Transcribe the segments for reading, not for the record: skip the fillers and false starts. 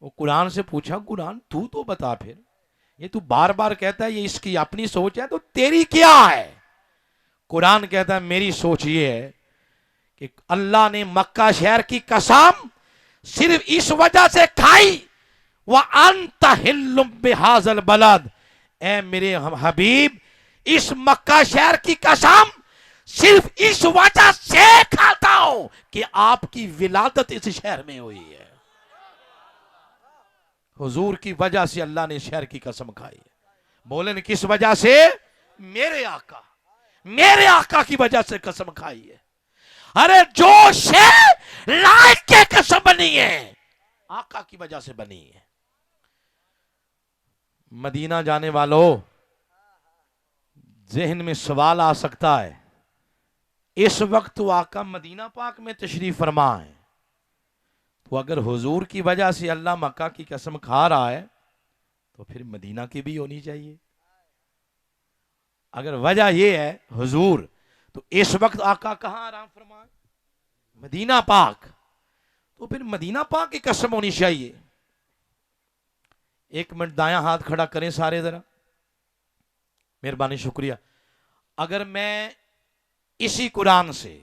وہ قرآن سے پوچھا قرآن تو بتا پھر، یہ تو بار بار کہتا ہے یہ اس کی اپنی سوچ ہے تو تیری کیا ہے؟ قرآن کہتا ہے میری سوچ یہ ہے کہ اللہ نے مکہ شہر کی قسم صرف اس وجہ سے کھائی وَأَنْتَ حِلٌّ بِهَذَا الْبَلَدِ، اے میرے حبیب اس مکہ شہر کی قسم صرف اس وجہ سے کھاتا ہوں کہ آپ کی ولادت اس شہر میں ہوئی ہے۔ حضور کی وجہ سے اللہ نے شہر کی قسم کھائی ہے۔ بولیں کس وجہ سے؟ میرے آقا کی وجہ سے قسم کھائی ہے۔ ارے جو شے لائق کے قسم بنی ہے آقا کی وجہ سے بنی ہے۔ مدینہ جانے والوں ذہن میں سوال آ سکتا ہے، اس وقت تو آقا مدینہ پاک میں تشریف فرما ہے، تو اگر حضور کی وجہ سے اللہ مکہ کی قسم کھا رہا ہے تو پھر مدینہ کی بھی ہونی چاہیے۔ اگر وجہ یہ ہے حضور، تو اس وقت آقا کہاں آرام فرمائے؟ مدینہ پاک، تو پھر مدینہ پاک کی قسم ہونی چاہیے۔ ایک منٹ دایاں ہاتھ کھڑا کریں سارے ذرا، مہربانی شکریہ۔ اگر میں اسی قرآن سے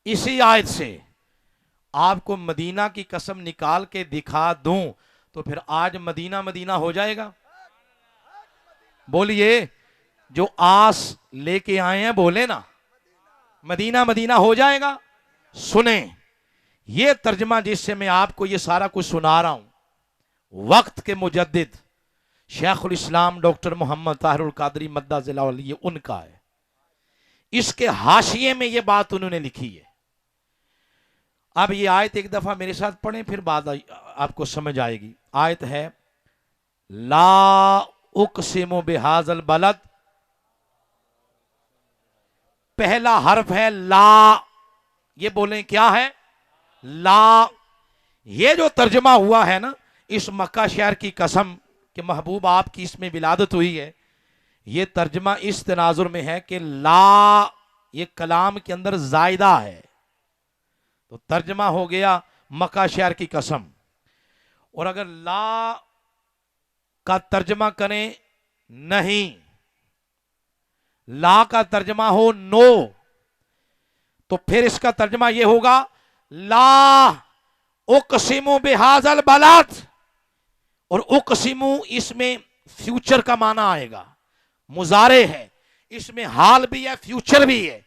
اسی آیت سے آپ کو مدینہ کی قسم نکال کے دکھا دوں تو پھر آج مدینہ مدینہ ہو جائے گا؟ بولیے، جو آس لے کے آئے ہیں بولے نا، مدینہ مدینہ ہو جائے گا؟ سنیں یہ ترجمہ جس سے میں آپ کو یہ سارا کچھ سنا رہا ہوں، وقت کے مجدد شیخ الاسلام ڈاکٹر محمد طاہر القادری مدہ ذلہ علیہ ان کا ہے۔ اس کے حاشیے میں یہ بات انہوں نے لکھی ہے۔ اب یہ آیت ایک دفعہ میرے ساتھ پڑھیں پھر بات آپ کو سمجھ آئے گی۔ آیت ہے لا اقسم بہذا البلد، پہلا حرف ہے لا، یہ بولیں کیا ہے؟ لا۔ یہ جو ترجمہ ہوا ہے نا اس مکہ شہر کی قسم کہ محبوب آپ کی اس میں ولادت ہوئی ہے، یہ ترجمہ اس تناظر میں ہے کہ لا یہ کلام کے اندر زائدہ ہے، تو ترجمہ ہو گیا مکہ شہر کی قسم۔ اور اگر لا کا ترجمہ کریں نہیں، لا کا ترجمہ ہو نو، تو پھر اس کا ترجمہ یہ ہوگا لا اقسم بہذا البلد، اور اقسم اس میں فیوچر کا معنی آئے گا، مضارع ہے، اس میں حال بھی ہے فیوچر بھی ہے۔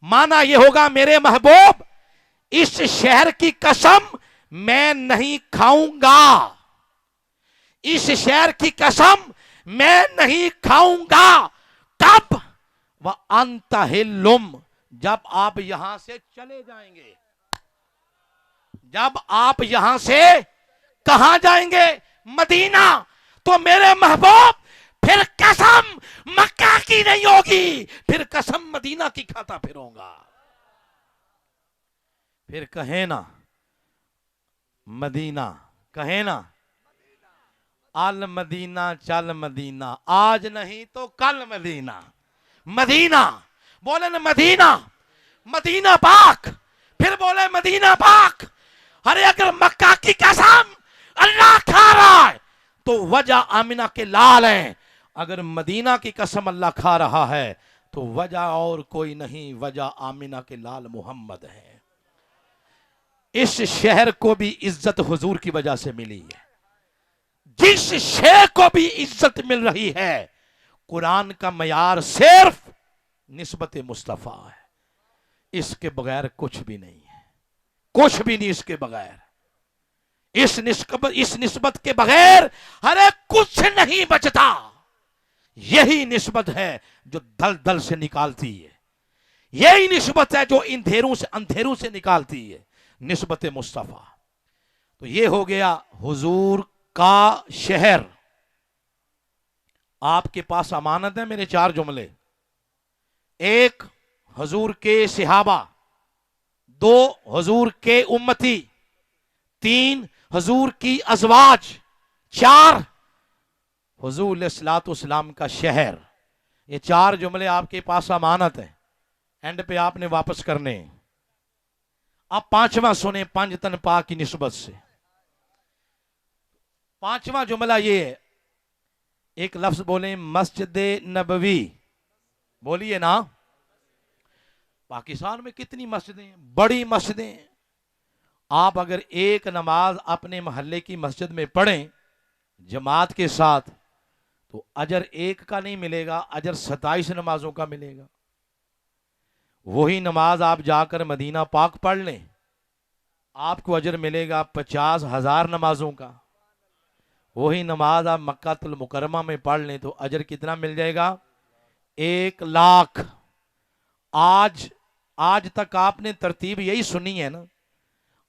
معنی یہ ہوگا میرے محبوب اس شہر کی قسم میں نہیں کھاؤں گا، اس شہر کی قسم میں نہیں کھاؤں گا۔ کب؟ وَأَنْتَ حِلٌّ، جب آپ یہاں سے چلے جائیں گے۔ جب آپ یہاں سے کہاں جائیں گے؟ مدینہ۔ تو میرے محبوب پھر قسم مکہ کی نہیں ہوگی، پھر قسم مدینہ کی کھاتا پھروں گا۔ پھر کہیں نا مدینہ، کہیں نا المدینہ چل مدینہ، آج نہیں تو کل مدینہ۔ مدینہ بولے نا، مدینہ، مدینہ پاک، پھر بولے مدینہ پاک۔ ارے اگر مکہ کی قسم اللہ کھا رہا ہے تو وجہ آمنہ کے لال ہیں، اگر مدینہ کی قسم اللہ کھا رہا ہے تو وجہ اور کوئی نہیں، وجہ آمنہ کے لال محمد ہے۔ اس شہر کو بھی عزت حضور کی وجہ سے ملی ہے۔ جس شہر کو بھی عزت مل رہی ہے، قرآن کا معیار صرف نسبت مصطفیٰ ہے، اس کے بغیر کچھ بھی نہیں ہے، کچھ بھی نہیں اس کے بغیر۔ اس نسبت کے بغیر ہر ایک کچھ نہیں بچتا۔ یہی نسبت ہے جو دل دل سے نکالتی ہے، یہی نسبت ہے جو اندھیروں سے نکالتی ہے، نسبت مصطفیٰ۔ تو یہ ہو گیا حضور کا شہر۔ آپ کے پاس امانت ہے میرے چار جملے: ایک حضور کے صحابہ، دو حضور کے امتی، تین حضور کی ازواج، چار حضور علیہ الصلوۃ والسلام کا شہر۔ یہ چار جملے آپ کے پاس امانت ہیں، اینڈ پہ آپ نے واپس کرنے ہیں۔ اب پانچواں سنیں پنج تن پاک کی نسبت سے۔ पांचवा जुमला ये है, एक लफ्ज बोले मस्जिद नबवी, बोलिए ना। पाकिस्तान में कितनी मस्जिदें हैं, बड़ी मस्जिदें हैं। आप अगर एक नमाज अपने मोहल्ले की मस्जिद में पढ़ें जमात के साथ, तो अजर एक का नहीं मिलेगा, अजर 27 नमाजों का मिलेगा। वही नमाज आप जाकर मदीना पाक पढ़ लें, आपको अजर मिलेगा 50,000 नमाजों का। वही नमाज आप मक्कातुल मुकर्रमा में पढ़ लें तो अजर कितना मिल जाएगा? 1,00,000। आज तक आपने तरतीब यही सुनी है ना,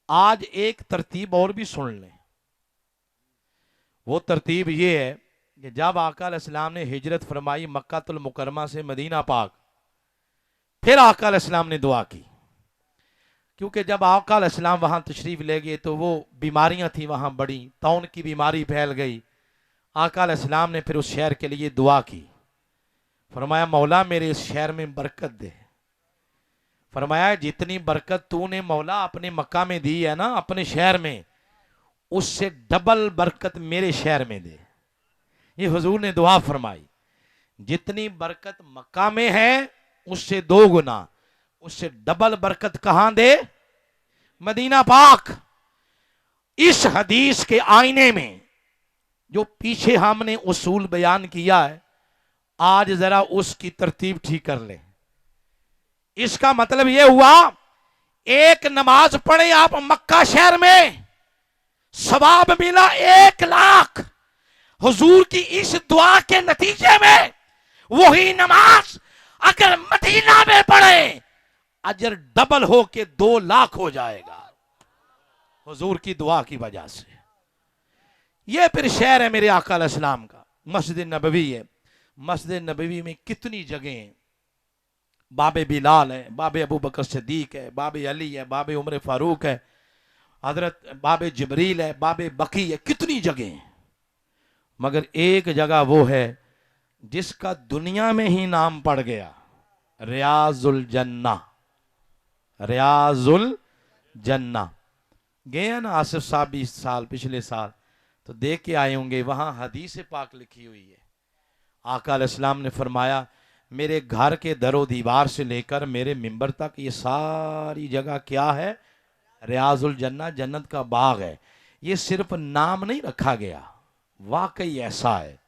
आज एक तरतीब और भी सुन लें। वो तरतीब ये है कि जब आका अलैहिस्सलाम ने हिजरत फरमाई मक्कातुल मुकर्रमा से मदीना पाक, फिर आका अलैहिस्सलाम ने दुआ की, क्योंकि जब आका अलैहिस्सलाम वहां तशरीफ ले गए तो वो बीमारियां थी वहां बड़ी, तौन की बीमारी फैल गई। आका अलैहिस्सलाम ने फिर उस शहर के लिए दुआ की, फरमाया मौला मेरे इस शहर में बरकत दे। फरमाया जितनी बरकत तूने मौला अपने मक्का में दी है ना, अपने शहर में, उससे डबल बरकत मेरे शहर में दे। ये हुजूर ने दुआ फरमाई, जितनी बरकत मक्का में है उससे 2 गुना, उससे डबल बरकत कहां दे? मदीना पाक। इस हदीस के आईने में जो पीछे हमने उसूल बयान किया है, आज जरा उसकी तरतीब ठीक कर ले। इसका मतलब यह हुआ, एक नमाज पढ़े आप मक्का शहर में, सवाब मिला 1,00,000। हुजूर की इस दुआ के नतीजे में वही नमाज अगर मदीना में पढ़े, अजर डबल हो के 2,00,000 हो जाएगा, हुजूर की दुआ की वजह से। यह फिर शहर है मेरे आका अलैहिस्सलाम का, मस्जिद नबवी है। मस्जिद नबवी में कितनी जगह हैं, बाबे बिलाल है, बाबे अबू बकर सिद्दीक है, बाबे अली है, बाबे उमर फारूक है, हजरत बाबे जिब्रील है, बाबे बकी है, कितनी जगह हैं। मगर एक जगह वो है जिसका दुनिया में ही नाम पड़ गया, रियाजुल जन्ना। रियाजुल जन्ना गए हैं ना आसिफ साहब 20 साल पिछले साल, तो देख के आए होंगे, वहां हदीस पाक लिखी हुई है। आका अलैहिस्सलाम ने फरमाया मेरे घर के दरो दीवार से लेकर मेरे मिंबर तक ये सारी जगह क्या है? रियाजुल जन्ना, जन्नत का बाग है। ये सिर्फ नाम नहीं रखा गया, वाकई ऐसा है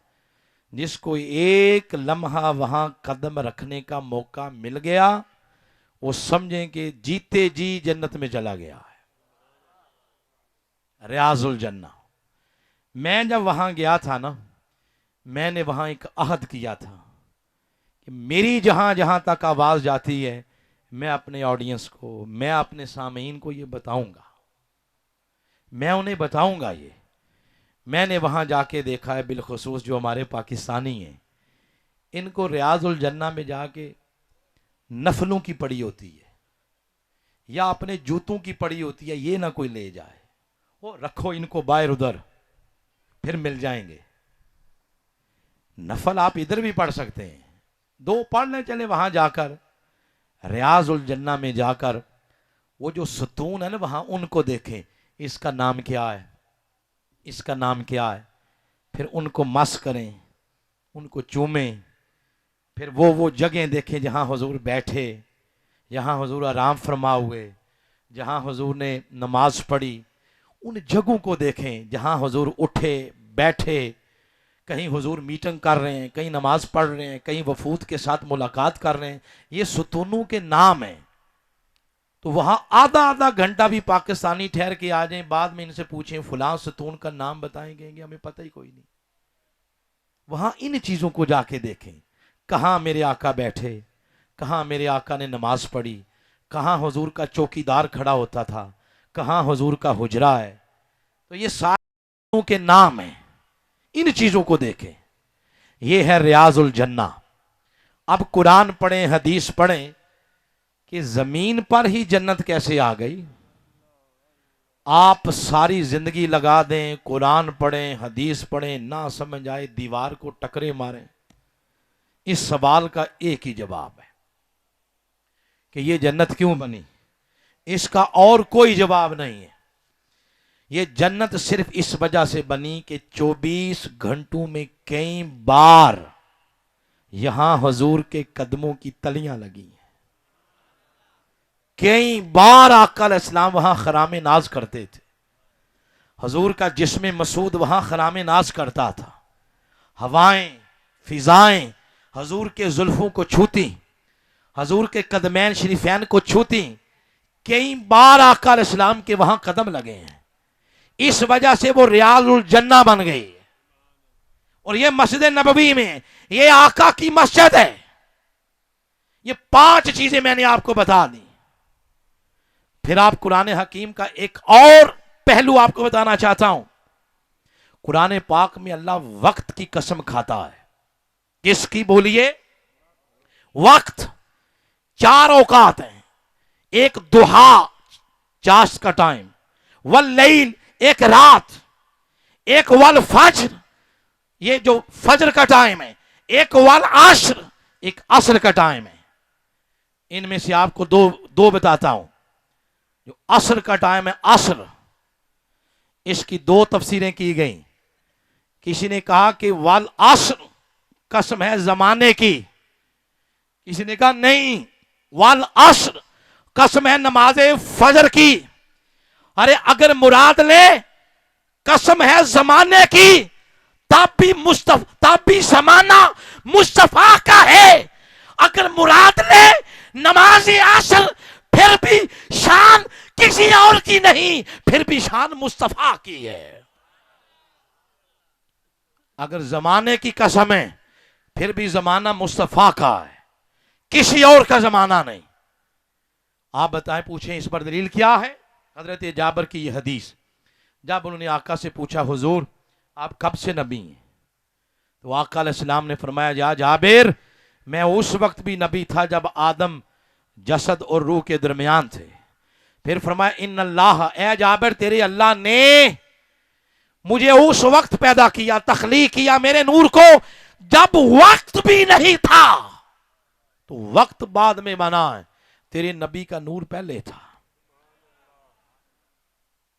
जिसको एक लम्हा वहां कदम रखने का मौका मिल गया, वो समझें कि जीते जी जन्नत में चला गया है। रियाजुल जन्ना। मैं जब वहां गया था ना, मैंने वहां एक अहद किया था कि मेरी जहां जहां तक आवाज जाती है, मैं अपने ऑडियंस को, मैं अपने सामीन को ये बताऊंगा, मैं उन्हें बताऊंगा। ये मैंने वहां जाके देखा है, बिलखुसूस जो हमारे पाकिस्तानी हैं, इनको रियाजुल जन्ना में जाके नफलों की पड़ी होती है या अपने जूतों की पड़ी होती है, ये ना कोई ले जाए, वो रखो इनको बाहर उधर, फिर मिल जाएंगे। नफल आप इधर भी पढ़ सकते हैं, 2 पढ़ने चले वहां जाकर, रियाजुल जन्ना में जाकर वो जो सतून है ना वहां, उनको देखें, इसका नाम क्या है, इसका नाम क्या है, फिर उनको मस करें, उनको चूमें, फिर वो जगह देखें जहां हुजूर बैठे, जहां हुजूर आराम फरमा हुए, जहां हुजूर ने नमाज पढ़ी, उन जगहों को देखें जहां हुजूर उठे बैठे, कहीं हुजूर मीटिंग कर रहे हैं, कहीं नमाज पढ़ रहे हैं, कहीं वफूद के साथ मुलाकात कर रहे हैं। ये सुतूनों के नाम हैं। तो वहां आधा आधा घंटा भी पाकिस्तानी ठहर के आ जाएं, बाद में इनसे पूछें फलां सुतून का नाम बताएंगे, हमें पता ही कोई नहीं। वहां इन चीजों को जाके देखें, कहां मेरे आका बैठे, कहां मेरे आका ने नमाज पढ़ी, कहां हुजूर का चौकीदार खड़ा होता था, कहां हुजूर का हुजरा है। तो ये सारे के नाम हैं, इन चीजों को देखें। ये है रियाजुल जन्ना। अब कुरान पढ़ें, हदीस पढ़ें कि जमीन पर ही जन्नत कैसे आ गई। आप सारी जिंदगी लगा दें, कुरान पढ़ें, हदीस पढ़ें, ना समझ आए दीवार को टकरे मारें, इस सवाल का एक ही जवाब है कि ये जन्नत क्यों बनी, इसका और कोई जवाब नहीं है। یہ جنت صرف اس وجہ سے بنی کہ 24 گھنٹوں میں کئی بار یہاں حضور کے قدموں کی تلیاں لگی ہیں، کئی بار آقا علیہ السلام وہاں خرام ناز کرتے تھے، حضور کا جسم مسعود وہاں خرام ناز کرتا تھا، ہوائیں فضائیں حضور کے زلفوں کو چھوتی، حضور کے قدمین شریفین کو چھوتی، کئی بار آقا علیہ السلام کے وہاں قدم لگے ہیں، اس وجہ سے وہ ریاض الجنہ بن گئی۔ اور یہ مسجد نبوی میں یہ آقا کی مسجد ہے۔ یہ 5 چیزیں میں نے آپ کو بتا دی۔ پھر آپ قرآن حکیم کا ایک اور پہلو آپ کو بتانا چاہتا ہوں۔ قرآن پاک میں اللہ وقت کی قسم کھاتا ہے۔ کس کی بولیے؟ وقت 4 اوقات ہیں، ایک ضحیٰ چاشت کا ٹائم، واللیل ایک رات، ایک والفجر یہ جو فجر کا ٹائم ہے، ایک والعصر ایک عصر کا ٹائم ہے۔ ان میں سے آپ کو دو بتاتا ہوں۔ جو عصر کا ٹائم ہے، عصر، اس کی 2 تفسیریں کی گئیں۔ کسی نے کہا کہ والعصر قسم ہے زمانے کی، کسی نے کہا نہیں والعصر قسم ہے نماز فجر کی۔ ارے اگر مراد لے قسم ہے زمانے کی تب بھی زمانہ مصطفیٰ کا ہے، اگر مراد لے نماز عصر پھر بھی شان کسی اور کی نہیں، پھر بھی شان مصطفیٰ کی ہے۔ اگر زمانے کی قسم ہے پھر بھی زمانہ مصطفیٰ کا ہے، کسی اور کا زمانہ نہیں۔ آپ بتائیں، پوچھیں اس پر دلیل کیا ہے؟ حضرت جابر کی یہ حدیث، جب انہوں نے آقا سے پوچھا حضور آپ کب سے نبی ہیں؟ تو آقا علیہ السلام نے فرمایا یا جابر میں اس وقت بھی نبی تھا جب آدم جسد اور روح کے درمیان تھے۔ پھر فرمایا ان اللہ، اے جابر تیرے اللہ نے مجھے اس وقت پیدا کیا، تخلیق کیا میرے نور کو جب وقت بھی نہیں تھا، تو وقت بعد میں بنا ہے، تیرے نبی کا نور پہلے تھا۔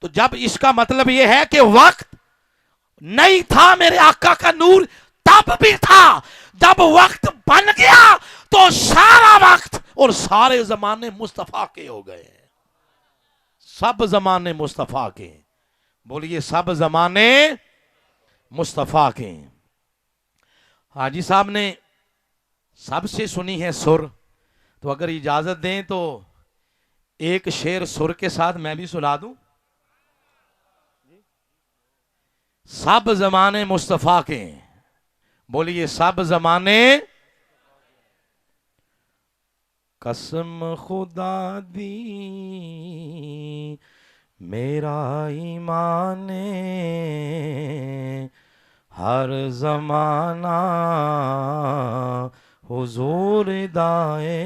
تو جب اس کا مطلب یہ ہے کہ وقت نہیں تھا میرے آقا کا نور تب بھی تھا، جب وقت بن گیا تو سارا وقت اور سارے زمانے مصطفیٰ کے ہو گئے، سب زمانے مصطفیٰ کے۔ بولیے سب زمانے مصطفیٰ کے۔ حاجی صاحب نے سب سے سنی ہے سر، تو اگر اجازت دیں تو ایک شعر سر کے ساتھ میں بھی سنا دوں۔ سب زمانے مصطفیٰ کے، بولیے سب زمانے۔ قسم خدا دی میرا ایمان ہر زمانہ حضور دائے،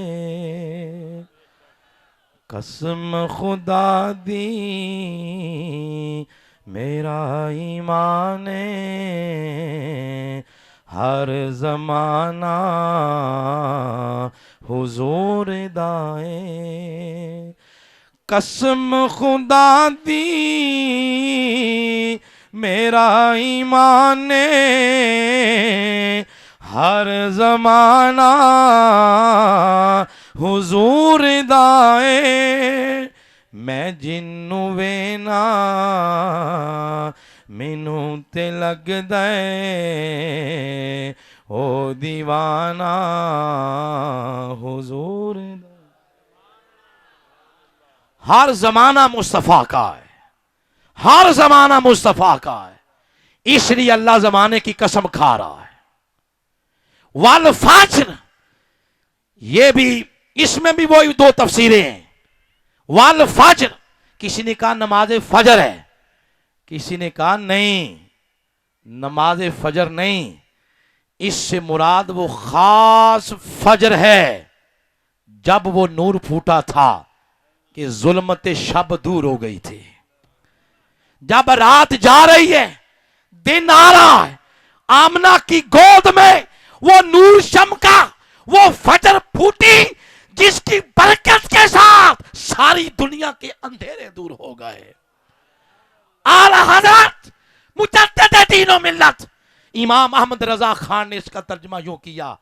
قسم خدا دی میرا ایمان ہر زمانہ حضور دائے، قسم خدا دی میرا ایمان ہر زمانہ حضور دائے، میں جنوں وینا مینوں تے لگ دے او دیوانہ حضور دائے۔ ہر زمانہ مصطفیٰ کا ہے، ہر زمانہ مصطفیٰ کا ہے، اس لیے اللہ زمانے کی قسم کھا رہا ہے۔ والفجر، یہ بھی اس میں بھی وہی 2 تفسیریں ہیں۔ والفجر کسی نے کہا نماز فجر ہے، کسی نے کہا نہیں نماز فجر نہیں، اس سے مراد وہ خاص فجر ہے جب وہ نور پھوٹا تھا کہ ظلمت شب دور ہو گئی تھی، جب رات جا رہی ہے دن آ رہا ہے، آمنہ کی گود میں وہ نور چمکا، وہ فجر پھوٹی جس کی برکت کے ساتھ ساری دنیا کے اندھیرے دور ہو گئے۔ आला हजरत मुजद्दिद दीन व मिल्लत इमाम अहमद रजा खान ने इसका तर्जुमा यूं किया,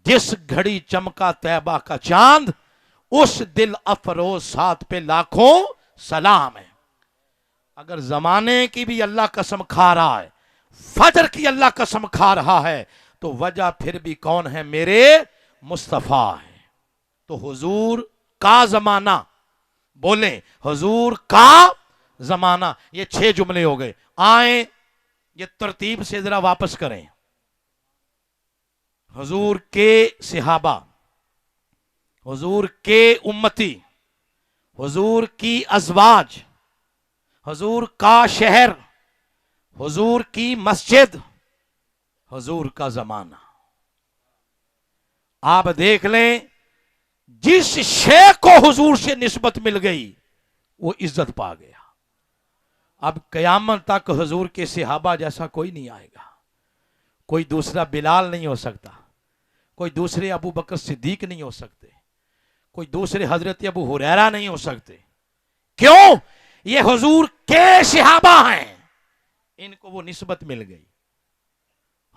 जिस घड़ी चमका तैबा का चांद उस दिल अफरोज साथ पे लाखों सलाम है। अगर जमाने की भी अल्लाह कसम खा रहा है, फजर की अल्लाह कसम खा रहा है, तो वजह फिर भी कौन है? मेरे मुस्तफा है। तो हुजूर का जमाना, बोले हुजूर का जमाना, ये 6 जुमले हो गए। आए ये तरतीब से जरा वापस करें। हुजूर के सहाबा, हुजूर के उम्मती, हुजूर की अजवाज, हुजूर का शहर, हुजूर की मस्जिद, हुजूर का जमाना। आप देख लें, जिस शे को हुजूर से निस्बत मिल गई वो इज्जत पा गया। अब कयामत तक हुजूर के सहाबा जैसा कोई नहीं आएगा। कोई दूसरा बिलाल नहीं हो सकता, कोई दूसरे अबू बकर सिद्दीक नहीं हो सकते, कोई दूसरे हजरत अबू हुरैरा नहीं हो सकते। क्यों? ये हुजूर के सहाबा हैं, इनको वो निस्बत मिल गई।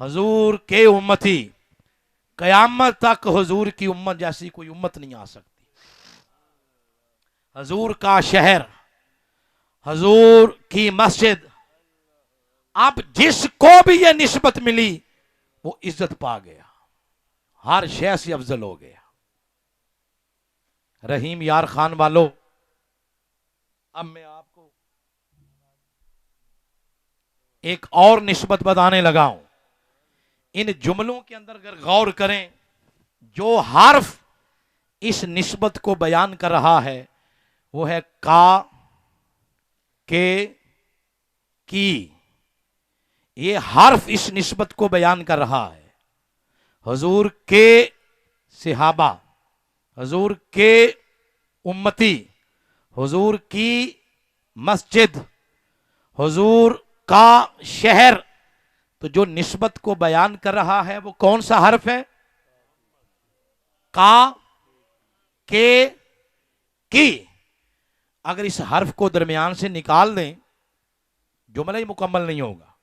हुजूर के उम्मती, कयामत तक हुजूर की उम्मत जैसी कोई उम्मत नहीं आ सकती। हुजूर का शहर, हुजूर की मस्जिद, अब जिसको भी ये निस्बत मिली वो इज्जत पा गया, हर शय से अफजल हो गया। रहीम यार खान वालों, अब मैं आपको एक और निस्बत बताने लगा हूं। इन जुमलों के अंदर अगर गौर करें, जो हर्फ इस निस्बत को बयान कर रहा है वो है का, के, की। ये हर्फ इस निस्बत को बयान कर रहा है। हुजूर के सहाबा, हुजूर के उम्मती, हुजूर की मस्जिद, हुजूर का शहर। तो जो निस्बत को बयान कर रहा है वो कौन सा हर्फ है? का, के, की। अगर इस हर्फ को दरमियान से निकाल दें, जुमला ही मुकम्मल नहीं होगा।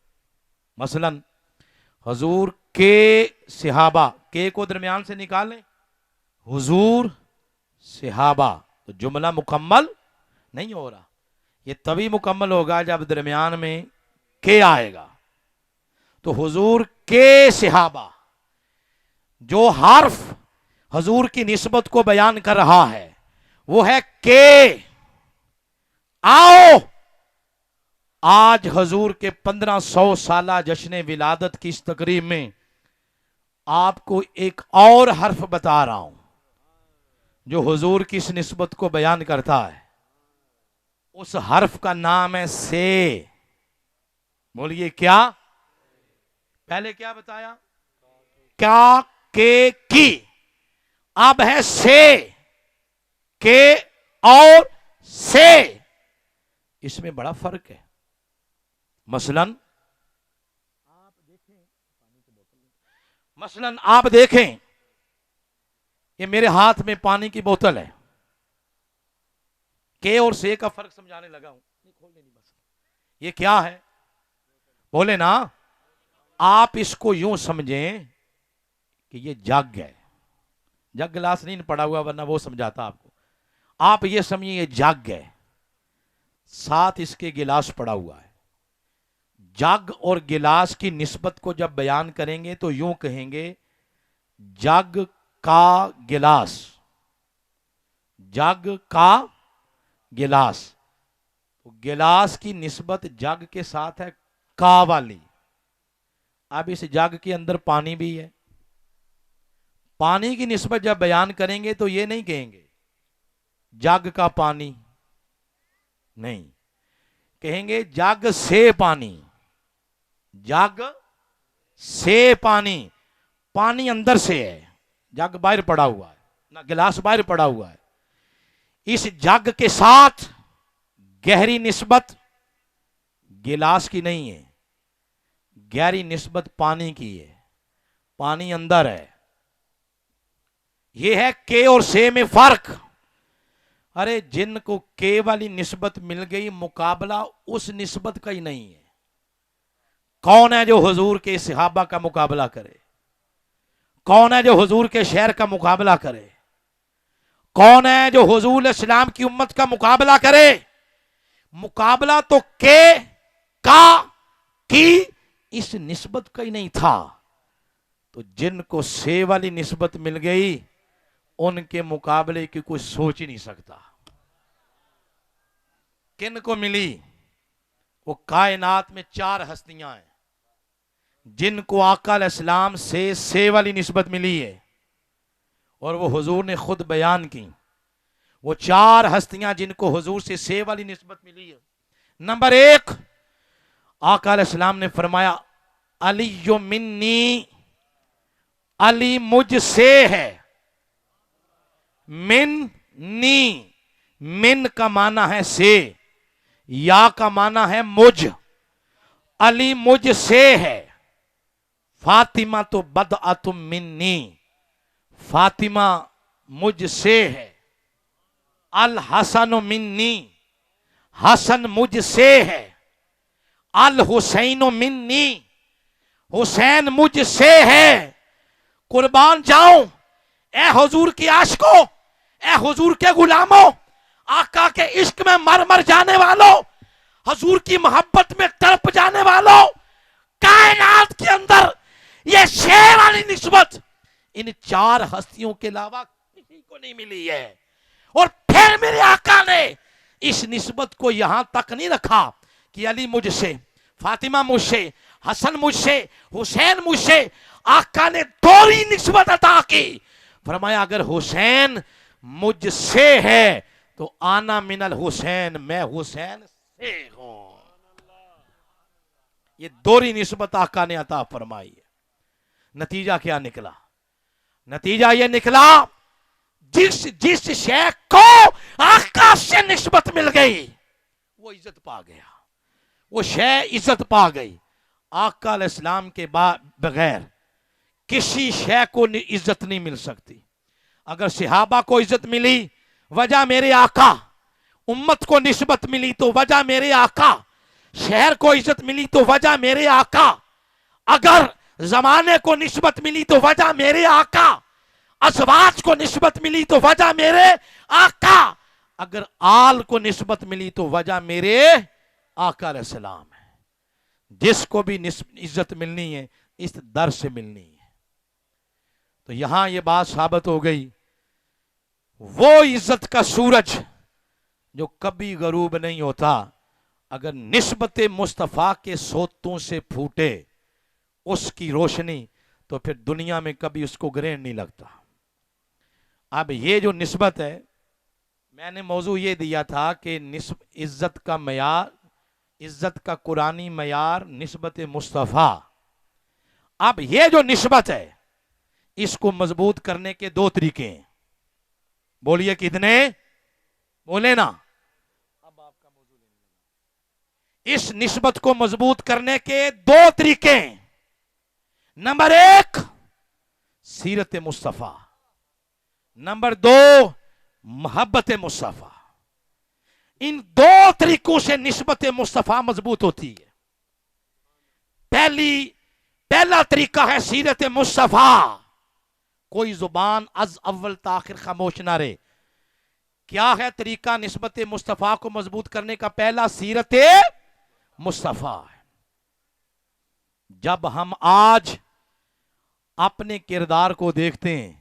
मसलन हुजूर के सहाबा, के को दरमियान से निकालें, हुजूर सहाबा, तो जुमला मुकम्मल नहीं हो रहा। ये तभी मुकम्मल होगा जब दरमियान में के आएगा। तो हुजूर के सहाबा, जो हर्फ हुजूर की निस्बत को बयान कर रहा है वो है के। आओ आज हुजूर के 1500 साला जश्न विलादत की इस तकरीब में आपको एक और हर्फ बता रहा हूं जो हुजूर की इस निस्बत को बयान करता है। उस हर्फ का नाम है से। बोलिए क्या? पहले क्या बताया? क्या, के, की। अब है से, के और से। इसमें बड़ा फर्क है। मसलन आप देखें, ये मेरे हाथ में पानी की बोतल है। के और से का फर्क समझाने लगा हूं। बस ये क्या है? बोले ना, आप इसको यूं समझें कि ये जग है। जग गिलास नहीं पड़ा हुआ, वरना वो समझाता आपको। आप ये समझिए ये जग है, साथ इसके गिलास पड़ा हुआ है। जग और गिलास की निस्बत को जब बयान करेंगे तो यूं कहेंगे जग का गिलास, जग का गिलास। तो गिलास की निस्बत जग के साथ है का वाली। अब इस जग के अंदर पानी भी है। पानी की निस्बत जब बयान करेंगे तो ये नहीं कहेंगे जग का पानी, नहीं, कहेंगे जग से पानी। जग से पानी, पानी अंदर से है, जग बाहर पड़ा हुआ है ना, गिलास बाहर पड़ा हुआ है। इस जग के साथ गहरी निस्बत गिलास की नहीं है, गहरी निस्बत पानी की है। पानी अंदर है। यह है के और से में फर्क। ارے جن کو کے والی نسبت مل گئی، مقابلہ اس نسبت کا ہی نہیں ہے۔ کون ہے جو حضور کے صحابہ کا مقابلہ کرے؟ کون ہے جو حضور کے شہر کا مقابلہ کرے؟ کون ہے جو حضور اسلام کی امت کا مقابلہ کرے؟ مقابلہ تو کے کا کی اس نسبت کا ہی نہیں تھا۔ تو جن کو سے والی نسبت مل گئی ان کے مقابلے کی کوئی سوچ ہی نہیں سکتا۔ کن کو ملی؟ وہ کائنات میں 4 ہستیاں ہیں جن کو آقا علیہ السلام سے والی نسبت ملی ہے، اور وہ حضور نے خود بیان کی۔ وہ 4 ہستیاں جن کو حضور سے والی نسبت ملی ہے۔ نمبر 1، آقا علیہ السلام نے فرمایا علی منی، علی مجھ سے ہے۔ منی، من کا معنی ہے سے، یا کا معنی ہے مجھ، علی مجھ سے ہے۔ فاطمہ تو بدعت منی، فاطمہ مجھ سے ہے۔ الحسن منی، حسن مجھ سے ہے۔ الحسین منی، حسین مجھ سے ہے۔ قربان جاؤں اے حضور کی عاشقوں، اے حضور کے غلاموں، آقا کے عشق میں مر مر جانے والوں، حضور کی محبت میں تڑپ جانے والوں، کائنات کے اندر یہ شے والی نسبت ان 4 ہستیوں کے علاوہ کسی کو نہیں ملی ہے۔ اور پھر میرے آقا نے اس نسبت کو یہاں تک نہیں رکھا کہ علی مجھ سے، فاطمہ مجھ سے، حسن مجھ سے، حسین مجھ سے۔ آقا نے دوہری نسبت عطا کی، فرمایا اگر حسین مجھ سے ہے تو آنا من الحسین، میں حسین سے ہوں۔ یہ دوہری نسبت آقا نے عطا فرمائی ہے۔ نتیجہ کیا نکلا؟ نتیجہ یہ نکلا جس شیخ کو آقا سے نسبت مل گئی وہ عزت پا گیا، وہ شے عزت پا گئی۔ آقا علیہ السلام کے بغیر کسی شے کو عزت نہیں مل سکتی۔ اگر صحابہ کو عزت ملی وجہ میرے آقا، امت کو نسبت ملی تو وجہ میرے آقا، شہر کو عزت ملی تو وجہ میرے آقا، اگر زمانے کو نسبت ملی تو وجہ میرے آقا، ازواج کو نسبت ملی تو وجہ میرے آقا، اگر آل کو نسبت ملی تو وجہ میرے آقا علیہ السلام ہے۔ جس کو بھی عزت ملنی ہے اس در سے ملنی ہے۔ تو یہاں یہ بات ثابت ہو گئی، وہ عزت کا سورج جو کبھی غروب نہیں ہوتا، اگر نسبت مصطفیٰ کے سوتوں سے پھوٹے اس کی روشنی تو پھر دنیا میں کبھی اس کو گرہن نہیں لگتا۔ اب یہ جو نسبت ہے، میں نے موضوع یہ دیا تھا کہ عزت کا معیار، عزت کا قرآنی معیار نسبت مصطفیٰ۔ اب یہ جو نسبت ہے اس کو مضبوط کرنے کے 2 طریقے ہیں۔ بولیے کتنے؟ بولے نا۔ اب آپ کا موضوع لینے، اس نسبت کو مضبوط کرنے کے 2 طریقے ہیں۔ نمبر 1 سیرت مصطفیٰ، نمبر 2 محبت مصطفیٰ۔ ان 2 طریقوں سے نسبت مصطفیٰ مضبوط ہوتی ہے۔ پہلا طریقہ ہے سیرت مصطفیٰ۔ کوئی زبان از اول تاخر خاموش نہ رہے۔ کیا ہے طریقہ نسبت مصطفیٰ کو مضبوط کرنے کا؟ پہلا سیرت مصطفیٰ ہے۔ جب ہم آج اپنے کردار کو دیکھتے ہیں،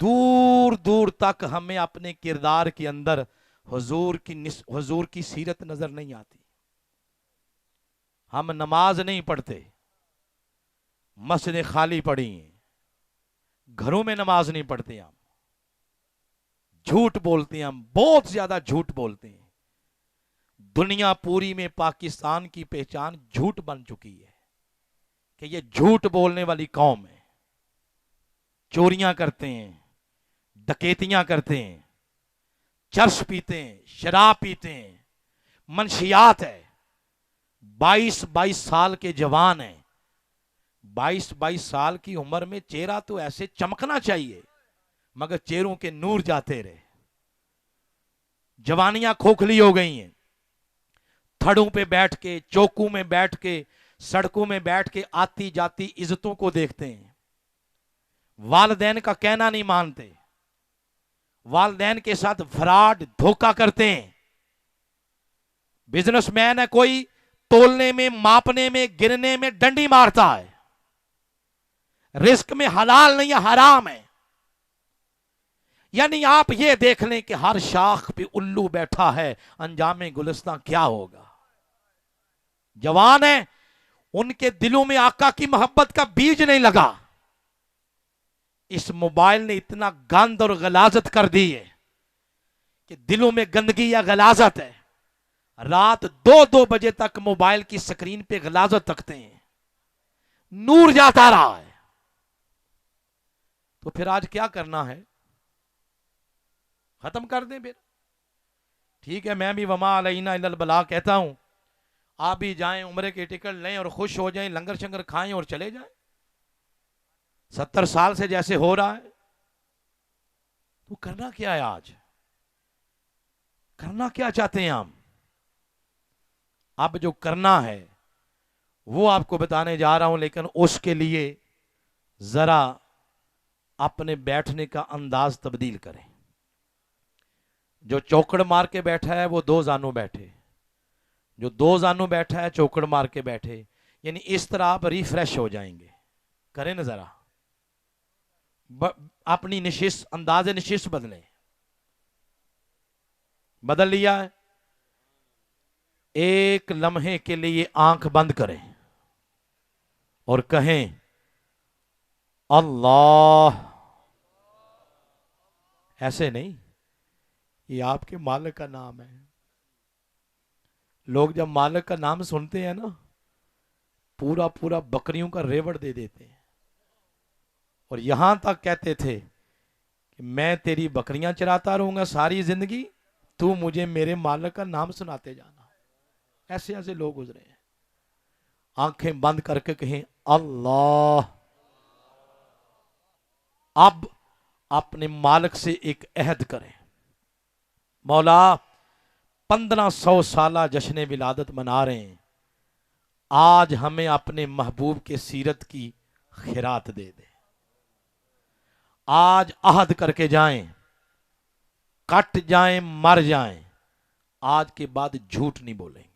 دور دور تک ہمیں اپنے کردار کے اندر حضور کی سیرت نظر نہیں آتی۔ ہم نماز نہیں پڑھتے، مسجدیں خالی پڑی ہیں، گھروں میں نماز نہیں پڑھتے، ہم جھوٹ بولتے ہیں، ہم بہت زیادہ جھوٹ بولتے ہیں۔ دنیا پوری میں پاکستان کی پہچان جھوٹ بن چکی ہے کہ یہ جھوٹ بولنے والی قوم ہے۔ چوریاں کرتے ہیں، ڈکیتیاں کرتے ہیں، چرس پیتے ہیں، شراب پیتے ہیں، منشیات ہے۔ 22 سال کے جوان ہیں، 22 سال کی عمر میں چہرہ تو ایسے چمکنا چاہیے مگر چہروں کے نور جاتے رہے۔ जवानियां खोखली हो गई हैं, थड़ों पे बैठ के, चौकों में बैठ के, सड़कों में बैठ के आती जाती इज्जतों को देखते हैं, वालिदैन का कहना नहीं मानते, वालिदैन के साथ फ्रॉड धोखा करते हैं। बिजनेसमैन है कोई, तोलने में, मापने में, गिनने में डंडी मारता है, रिस्क में हलाल नहीं है, हराम है। यानी आप ये देख लें कि हर शाख पे उल्लू बैठा है, अंजामे गुलिस्तां क्या होगा। जवान है, उनके दिलों में आका की मोहब्बत का बीज नहीं लगा। इस मोबाइल ने इतना गंद और गलाजत कर दी है कि दिलों में गंदगी या गलाजत है। रात 2-2 बजे तक मोबाइल की स्क्रीन पे गलाजत रखते हैं, नूर जाता रहा है। तो फिर आज क्या करना है? खत्म कर दें फिर। ठीक है, मैं भी वमा अलैना इल्लल बला कहता हूं, आप भी जाएं, उम्रे के टिकट लें और खुश हो जाएं, लंगर शंगर खाएं और चले जाएं। 70 साल से जैसे हो रहा है। तो करना क्या है आज? करना क्या चाहते हैं हम? अब जो करना है वो आपको बताने जा रहा हूं, लेकिन उसके लिए जरा अपने बैठने का अंदाज तब्दील करें। जो चौकड़ मार के बैठा है वो 2 जानू बैठे, जो 2 जानू बैठा है चौकड़ मार के बैठे। यानी इस तरह आप रिफ्रेश हो जाएंगे। करें ना जरा, अपनी निशिस्त, अंदाजे निशिस्त बदलें। बदल लिया है? एक लम्हे के लिए आंख बंद करें और कहें अल्लाह। ऐसे नहीं, ये आपके मालिक का नाम है। लोग जब मालिक का नाम सुनते हैं ना, पूरा पूरा बकरियों का रेवड़ दे देते हैं, और यहां तक कहते थे कि मैं तेरी बकरियां चराता रहूंगा सारी जिंदगी, तू मुझे मेरे मालिक का नाम सुनाते जाना। ऐसे ऐसे लोग गुजरे हैं। आंखें बंद करके कहें अल्लाह। अब अपने मालिक से एक अहद करें, मौला 1500 साला जश्न विलादत मना रहे हैं, आज हमें अपने महबूब के सीरत की खिरात दे दे। आज अहद करके जाएं, कट जाएं, मर जाएं, आज के बाद झूठ नहीं बोलेंगे,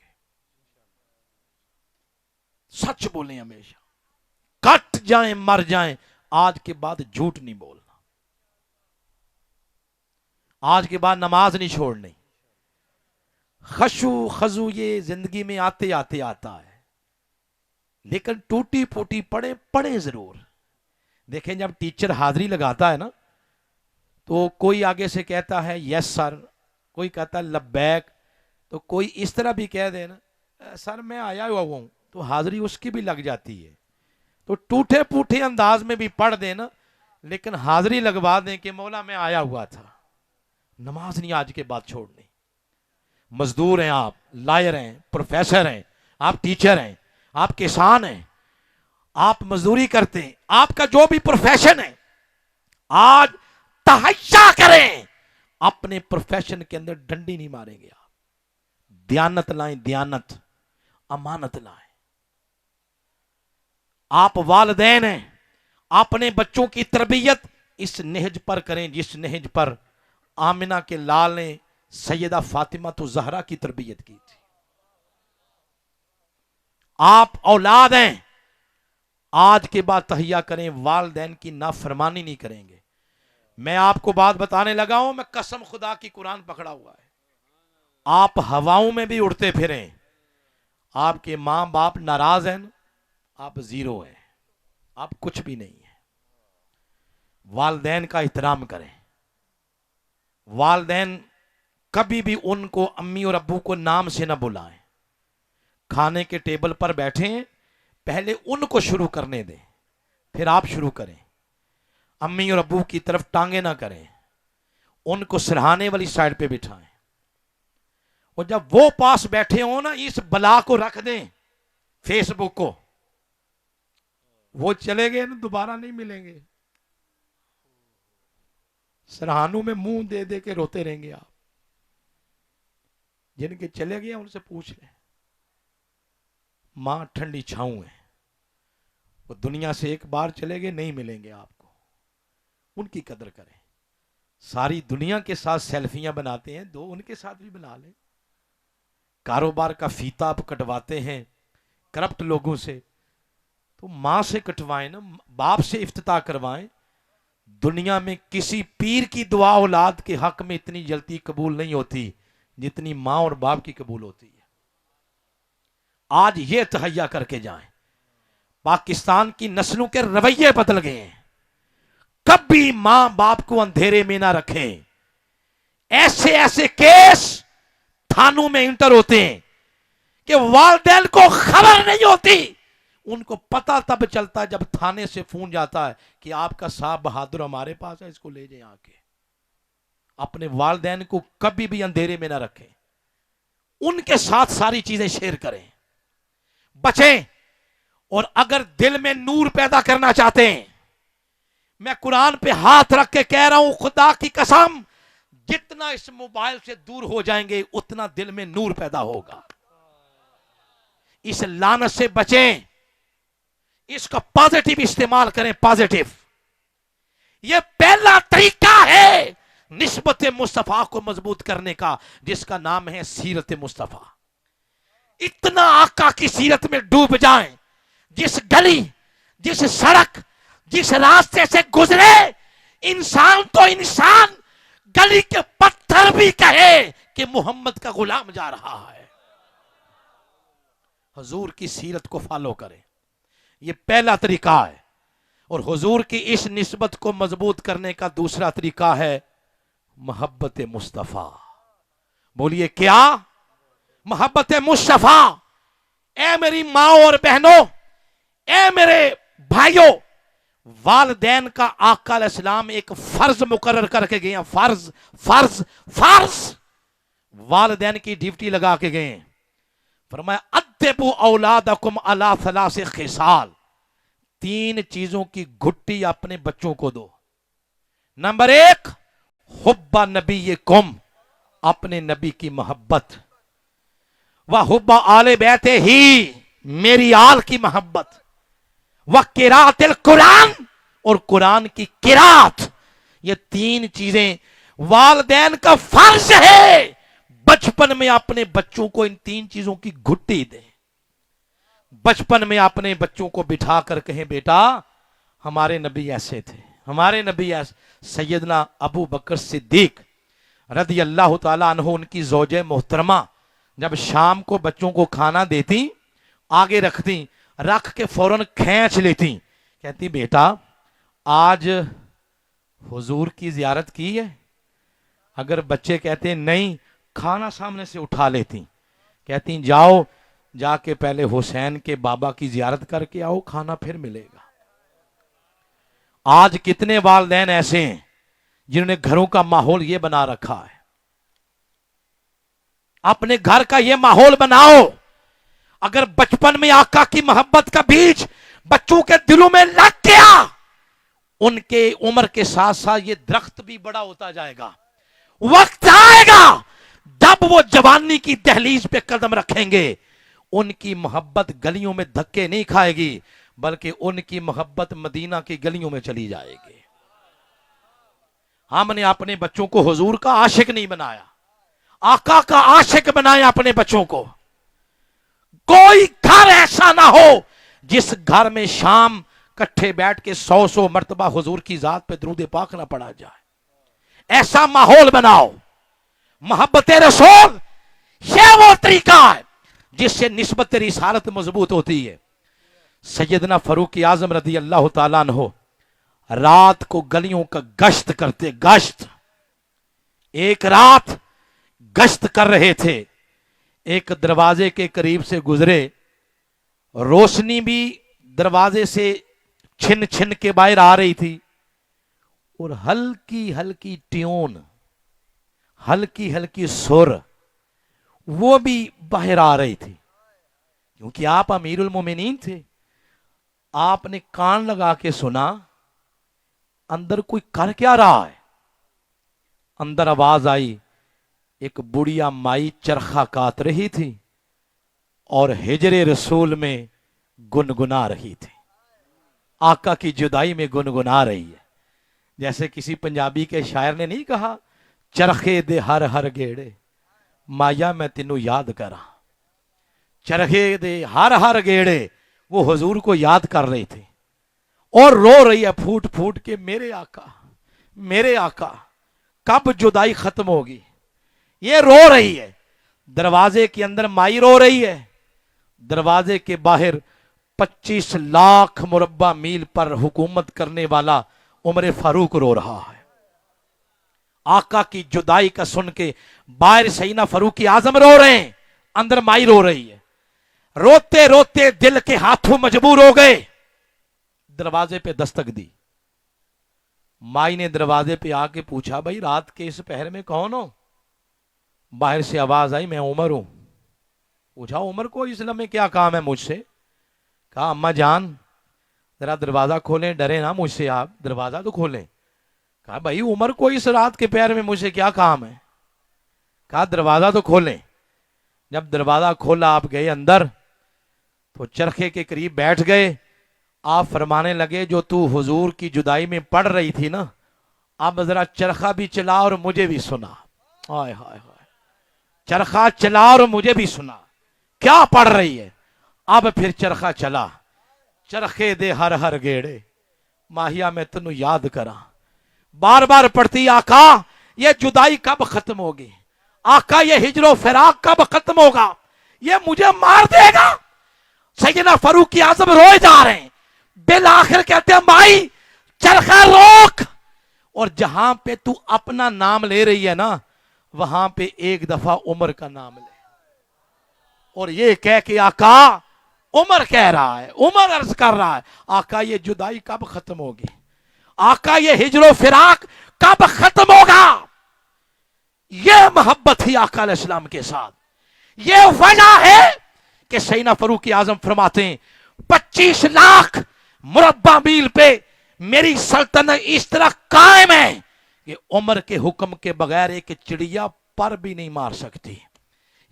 सच बोलें हमेशा। कट जाएं, मर जाएं, आज के बाद झूठ नहीं बोलना। आज के बाद नमाज नहीं छोड़नी। खशू खजू ये जिंदगी में आते आते आता है, लेकिन टूटी फूटी पढ़े जरूर। देखें, जब टीचर हाजिरी लगाता है ना, तो कोई आगे से कहता है यस सर, कोई कहता है लब्बैक, तो कोई इस तरह भी कह दे ना सर मैं आया हुआ हूं, तो हाजिरी उसकी भी लग जाती है। तो टूटे फूटे अंदाज में भी पढ़ देना, लेकिन हाजिरी लगवा दें कि मौला मैं आया हुआ था। नमाज नहीं आज के बाद छोड़नी। मजदूर हैं आप, लायर हैं, प्रोफेसर हैं, आप टीचर हैं, आप किसान हैं, आप मजदूरी करते हैं, आपका जो भी प्रोफेशन है, आज तहैया करें, अपने प्रोफेशन के अंदर डंडी नहीं मारेंगे आप। दयानत लाएं, दयानत, अमानत लाएं। आप वालिदैन हैं, अपने बच्चों की तरबियत इस नहज पर करें जिस नहज पर आमिना के लाल ने सैयदा फातिमा तो जहरा की तरबियत की थी। आप औलाद हैं, आज के बाद तहिया करें, वालिदैन की नाफरमानी नहीं करेंगे। मैं आपको बात बताने लगा हूं, मैं कसम खुदा की कुरान पकड़ा हुआ है। आप हवाओं में भी उड़ते फिरें, आपके मां बाप नाराज हैं, आप जीरो हैं, आप कुछ भी नहीं है। वालिदैन का एहतराम करें। वालिदैन कभी भी उनको अम्मी और अब्बू को नाम से ना बुलाएं। खाने के टेबल पर बैठे हैं, पहले उनको शुरू करने दें, फिर आप शुरू करें। अम्मी और अब्बू की तरफ टांगे ना करें, उनको सिरहाने वाली साइड पे बिठाएं, और जब वो पास बैठे हो ना, इस बला को रख दें, फेसबुक को। वो चले गए ना, दोबारा नहीं मिलेंगे। सिरहानों में मुंह दे दे के रोते रहेंगे आप। جن کے چلے گئے ان سے پوچھ لیں، ماں ٹھنڈی چھاؤں ہے، وہ دنیا سے ایک بار چلے گئے، نہیں ملیں گے آپ کو، ان کی قدر کریں۔ ساری دنیا کے ساتھ سیلفیاں بناتے ہیں، دو ان کے ساتھ بھی بنا لیں۔ کاروبار کا فیتا آپ کٹواتے ہیں کرپٹ لوگوں سے، تو ماں سے کٹوائیں نا، باپ سے افتتاح کروائیں۔ دنیا میں کسی پیر کی دعا اولاد کے حق میں اتنی جلدی قبول نہیں ہوتی جتنی ماں اور باپ کی قبول ہوتی ہے۔ آج یہ تہیا کر کے جائیں، پاکستان کی نسلوں کے رویے بدل گئے ہیں۔ کبھی ماں باپ کو اندھیرے میں نہ رکھیں۔ ایسے ایسے کیس تھانوں میں انٹر ہوتے ہیں کہ والدین کو خبر نہیں ہوتی، ان کو پتہ تب چلتا ہے جب تھانے سے فون جاتا ہے کہ آپ کا صاحب بہادر ہمارے پاس ہے، اس کو لے جائیں آ کے۔ اپنے والدین کو کبھی بھی اندھیرے میں نہ رکھیں، ان کے ساتھ ساری چیزیں شیئر کریں، بچیں۔ اور اگر دل میں نور پیدا کرنا چاہتے ہیں، میں قرآن پہ ہاتھ رکھ کے کہہ رہا ہوں، خدا کی قسم، جتنا اس موبائل سے دور ہو جائیں گے اتنا دل میں نور پیدا ہوگا۔ اس لعنت سے بچیں، اس کا پازیٹیو استعمال کریں، پازیٹیو۔ یہ پہلا طریقہ ہے نسبت مصطفیٰ کو مضبوط کرنے کا، جس کا نام ہے سیرت مصطفیٰ۔ اتنا آقا کی سیرت میں ڈوب جائیں، جس گلی، جس سڑک، جس راستے سے گزرے، انسان تو انسان، گلی کے پتھر بھی کہے کہ محمد کا غلام جا رہا ہے۔ حضور کی سیرت کو فالو کریں، یہ پہلا طریقہ ہے۔ اور حضور کی اس نسبت کو مضبوط کرنے کا دوسرا طریقہ ہے محبت مصطفیٰ۔ بولیے کیا؟ محبت مصطفیٰ۔ اے میری ماں اور بہنوں، اے میرے بھائیوں، والدین کا آقا علیہ السلام ایک فرض مقرر کر کے گئے ہیں، فرض فرض فرض، والدین کی ڈیوٹی لگا کے گئے ہیں۔ فرمایا ادبوا اولادکم علی ثلاث خصال، 3 چیزوں کی گھٹی اپنے بچوں کو دو۔ نمبر 1، حب نبیکم، اپنے نبی کی محبت، وحب آل بیت ہی، میری آل کی محبت، وقراءۃ القرآن، اور قرآن کی قرات۔ یہ 3 چیزیں والدین کا فرض ہے، بچپن میں اپنے بچوں کو ان 3 چیزوں کی گھٹی دیں۔ بچپن میں اپنے بچوں کو بٹھا کر کہیں بیٹا ہمارے نبی ایسے تھے، ہمارے نبی ایسے۔ سیدنا ابو بکر صدیق رضی اللہ تعالیٰ عنہ، ان کی زوجہ محترمہ جب شام کو بچوں کو کھانا دیتی، آگے رکھتی، رکھ کے فوراً کھینچ لیتی، کہتی بیٹا آج حضور کی زیارت کی ہے؟ اگر بچے کہتے نہیں، کھانا سامنے سے اٹھا لیتی، کہتی جاؤ جا کے پہلے حسین کے بابا کی زیارت کر کے آؤ، کھانا پھر ملے گا۔ آج کتنے والدین ایسے ہیں جنہوں نے گھروں کا ماحول یہ بنا رکھا ہے؟ اپنے گھر کا یہ ماحول بناؤ۔ اگر بچپن میں آقا کی محبت کا بیج بچوں کے دلوں میں لگ گیا، ان کے عمر کے ساتھ ساتھ یہ درخت بھی بڑا ہوتا جائے گا۔ وقت آئے گا جب وہ جوانی کی دہلیز پہ قدم رکھیں گے، ان کی محبت گلیوں میں دھکے نہیں کھائے گی، بلکہ ان کی محبت مدینہ کی گلیوں میں چلی جائے گی۔ ہم نے اپنے بچوں کو حضور کا عاشق نہیں بنایا، آقا کا عاشق بنایا اپنے بچوں کو۔ کوئی گھر ایسا نہ ہو جس گھر میں شام کٹھے بیٹھ کے 100 مرتبہ حضور کی ذات پہ درود پاک نہ پڑھا جائے۔ ایسا ماحول بناؤ۔ محبت رسول یہ وہ طریقہ ہے جس سے نسبت رسالت مضبوط ہوتی ہے۔ سیدنا فاروق اعظم رضی اللہ تعالیٰ عنہ رات کو گلیوں کا گشت کرتے، گشت، ایک رات گشت کر رہے تھے، ایک دروازے کے قریب سے گزرے، روشنی بھی دروازے سے چھن چھن کے باہر آ رہی تھی، اور ہلکی ہلکی ٹیون، ہلکی ہلکی سر وہ بھی باہر آ رہی تھی، کیونکہ آپ امیر المومنین تھے۔ آپ نے کان لگا کے سنا اندر کوئی کر کیا رہا ہے۔ اندر آواز آئی ایک बुढ़िया माई चरखा काट रही थी और हिजरे रसूल में गुनगुना रही थी। आका की जुदाई में गुनगुना रही है। जैसे किसी पंजाबी के शायर ने नहीं कहा, चरखे दे हर हर गेड़े माया मैं तेनू याद करा। चरखे दे हर हर गेड़े, वो हुजूर को याद कर रही थी और रो रही है फूट फूट के, मेरे आका कब जुदाई खत्म होगी। ये रो रही है। दरवाजे के अंदर माई रो रही है, दरवाजे के बाहर 25 लाख मुरब्बा मील पर हुकूमत करने वाला उमर फारूक रो रहा है। आका की जुदाई का सुन के बाहर सईना फारूक आजम रो रहे हैं, अंदर माई रो रही है। रोते रोते दिल के हाथों मजबूर हो गए, दरवाजे पे दस्तक दी। माई ने दरवाजे पे आके पूछा, भाई रात के इस पहर में कौन हो? बाहर से आवाज आई, मैं उमर हूं। पूछा, उमर को इस्लाम में क्या काम है मुझसे? कहा, अम्मा जान जरा दरवाजा खोलें, डरे ना मुझसे आप, दरवाजा तो खोलें। कहा, भाई उमर को इस रात के पैर में मुझसे क्या काम है? कहा, दरवाजा तो खोलें। जब दरवाजा खोला, आप गए अंदर तो चरखे के करीब बैठ गए। आप फरमाने लगे, जो तू हुजूर की जुदाई में पढ़ रही थी ना, अब जरा चरखा भी चला और मुझे भी सुना। हाय हाय हाय, चरखा चला और मुझे भी सुना। क्या पढ़ रही है? अब फिर चरखा चला। चरखे दे हर हर गेड़े माहिया मैं तेनू याद करा। बार बार पढ़ती, आका ये जुदाई कब खत्म होगी? आका ये हिजरो फिराक कब खत्म होगा? ये मुझे मार देगा। सैयदना फारूक आजम रोए जा रहे हैं। बिल आखिर कहते हैं, माई चरखा रोक। और जहां पे तू अपना नाम ले रही है ना, वहां पे एक दफा उमर का नाम ले। और ये कह के आका, उमर कह रहा है, उमर अर्ज कर रहा है, आका ये जुदाई कब खत्म होगी? आका ये हिजरो फिराक कब खत्म होगा? ये मोहब्बत थी आका अलैहिस्सलाम के साथ। ये वजह है कि सैयदना फारूक आजम फरमाते हैं, 25 लाख मुरब्बा मील पे मेरी सल्तनत इस तरह कायम है कि उमर के हुक्म के बगैर एक चिड़िया पर भी नहीं मार सकती।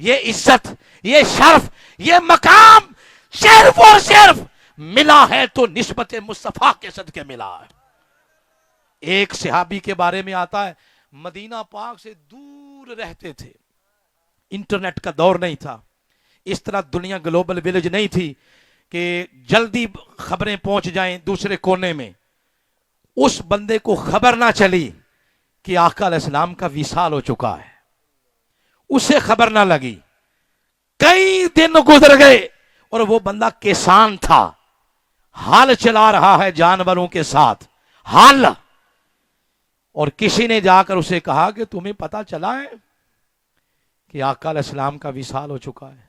ये इज्जत, ये शर्फ, ये मकाम सिर्फ और सिर्फ मिला है तो निस्बत मुस्तफा के सदके मिला है। एक सहाबी के बारे में आता है, मदीना पाक से दूर रहते थे, इंटरनेट का दौर नहीं था, इस तरह दुनिया ग्लोबल विलेज नहीं थी कि जल्दी खबरें पहुंच जाएं दूसरे कोने में। उस बंदे को खबर ना चली कि आका अलैहिस्सलाम का विसाल हो चुका है, उसे खबर ना लगी। कई दिन गुजर गए और वो बंदा किसान था, हाल चला रहा है जानवरों के साथ, हाल। और किसी ने जाकर उसे कहा कि तुम्हें पता चला है कि आका अलैहिस्सलाम का विसाल हो चुका है?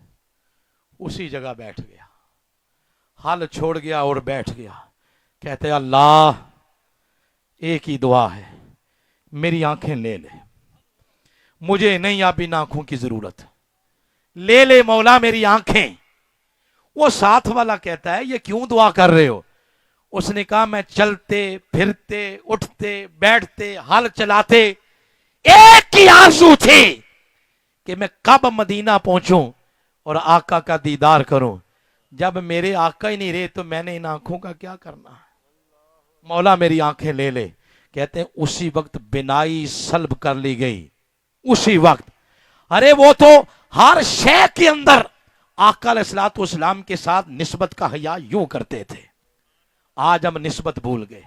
उसी जगह बैठ गया, हाल छोड़ गया और बैठ गया। कहते, अल्लाह एक ही दुआ है, मेरी आंखें ले ले, मुझे नहीं आप इन आंखों की जरूरत, ले ले मौला मेरी आंखें। वो साथ वाला कहता है, ये क्यों दुआ कर रहे हो? उसने कहा, मैं चलते फिरते उठते बैठते हल चलाते एक ही आंसू थे कि मैं कब मदीना पहुंचूं और आका का दीदार करूं। जब मेरे आका ही नहीं रहे तो मैंने इन आंखों का क्या करना? मौला मेरी आंखें ले ले। कहते हैं उसी वक्त बिनाई सल्ब कर ली गई, उसी वक्त। अरे वो तो हर शय के अंदर आका अलैहिस्सलातु वस्सलाम के साथ निस्बत का हया यूं करते थे। आज हम निस्बत भूल गए।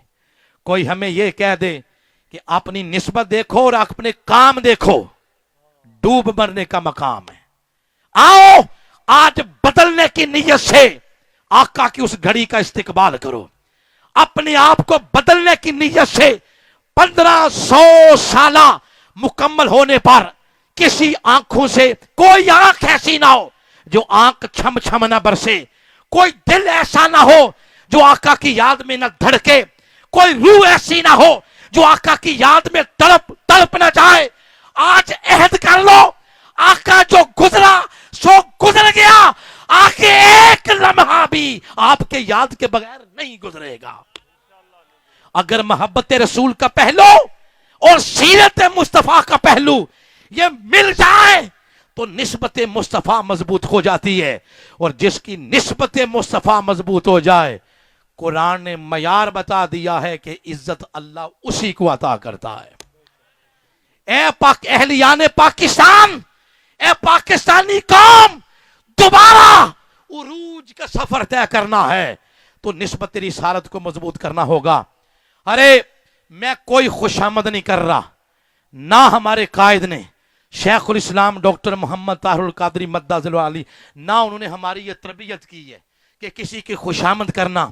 कोई हमें यह कह दे कि अपनी निस्बत देखो और अपने काम देखो, डूब मरने का मकाम है। आओ आज बदलने की नीयत से आका की उस घड़ी का इस्तेकबाल करो। अपने आप को बदलने की नीयत से 1500 साला मुकम्मल होने पर किसी आंखों से कोई आंख ऐसी ना हो जो आंख छम छम ना बरसे, कोई दिल ऐसा ना हो जो आका की याद में न धड़के, कोई रूह ऐसी ना हो जो आका की याद में तड़प तड़प ना जाए। आज अहद कर लो, आका जो गुजरा सो गुजर गया, आके एक लम्हा भी आपके याद के बगैर नहीं गुजरेगा। अगर मोहब्बत रसूल का पहलू और सीरत मुस्तफा का पहलू یہ مل جائے تو نسبت مصطفیٰ مضبوط ہو جاتی ہے، اور جس کی نسبت مصطفیٰ مضبوط ہو جائے، قرآن نے معیار بتا دیا ہے کہ عزت اللہ اسی کو عطا کرتا ہے۔ اے اہلیان پاکستان، اے پاکستانی قوم، دوبارہ عروج کا سفر طے کرنا ہے تو نسبت رسالت کو مضبوط کرنا ہوگا۔ ارے میں کوئی خوشامد نہیں کر رہا، نہ ہمارے قائد نے شیخ الاسلام ڈاکٹر محمد طاہر القادری مدہ ذل علی، نہ انہوں نے ہماری یہ تربیت کی ہے کہ کسی کی خوشامد کرنا،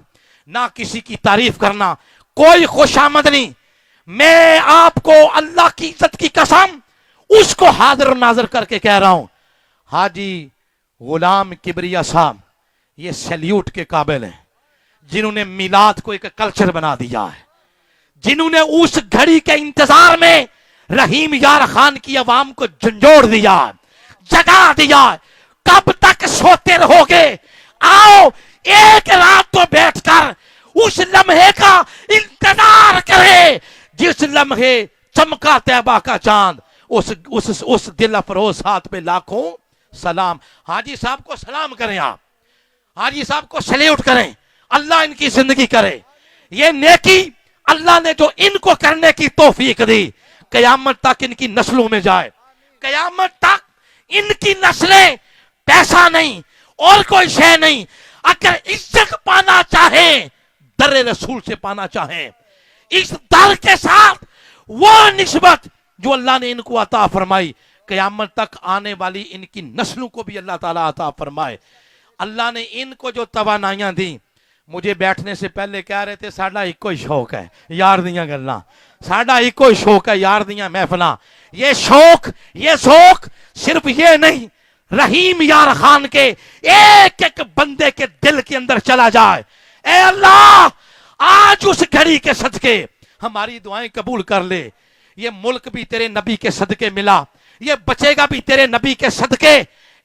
نہ کسی کی تعریف کرنا، کوئی خوشامد نہیں۔ میں آپ کو اللہ کی عزت کی قسم اس کو حاضر و ناظر کر کے کہہ رہا ہوں، حاجی غلام کبریا صاحب یہ سیلیوٹ کے قابل ہیں، جنہوں نے میلاد کو ایک کلچر بنا دیا ہے، جنہوں نے اس گھڑی کے انتظار میں رحیم یار خان کی عوام کو جھنجھوڑ دیا، جگا دیا۔ کب تک سوتے رہو گے؟ آؤ ایک رات تو بیٹھ کر اس لمحے کا انتظار کرے جس لمحے چمکا طیبہ کا چاند۔ اس دل افروز ہاتھ پہ لاکھوں سلام۔ حاجی صاحب کو سلام کریں، آپ حاجی صاحب کو سلیوٹ کریں، اللہ ان کی زندگی کرے۔ یہ نیکی اللہ نے جو ان کو کرنے کی توفیق دی، قیامت تک ان کی نسلوں میں جائے، قیامت تک ان کی نسلیں پیسہ نہیں اور کوئی شے نہیں، اگر عزت پانا چاہیں در رسول سے پانا چاہیں، اس در کے ساتھ وہ نسبت جو اللہ نے ان کو عطا فرمائی، قیامت تک آنے والی ان کی نسلوں کو بھی اللہ تعالیٰ عطا فرمائے۔ اللہ نے ان کو جو توانائیاں دیں، مجھے بیٹھنے سے پہلے کہہ رہے تھے ساڈا ایک کوئی شوق ہے یار دیاں گلاں، ساڈا ایک کوئی شوق ہے یار دیاں محفلاں۔ یہ شوق، یہ ذوق صرف یہ نہیں، رحیم یار خان کے ایک ایک بندے کے دل کے اندر چلا جائے۔ اے اللہ آج اس گھڑی کے صدقے ہماری دعائیں قبول کر لے۔ یہ ملک بھی تیرے نبی کے صدقے ملا، یہ بچے گا بھی تیرے نبی کے صدقے۔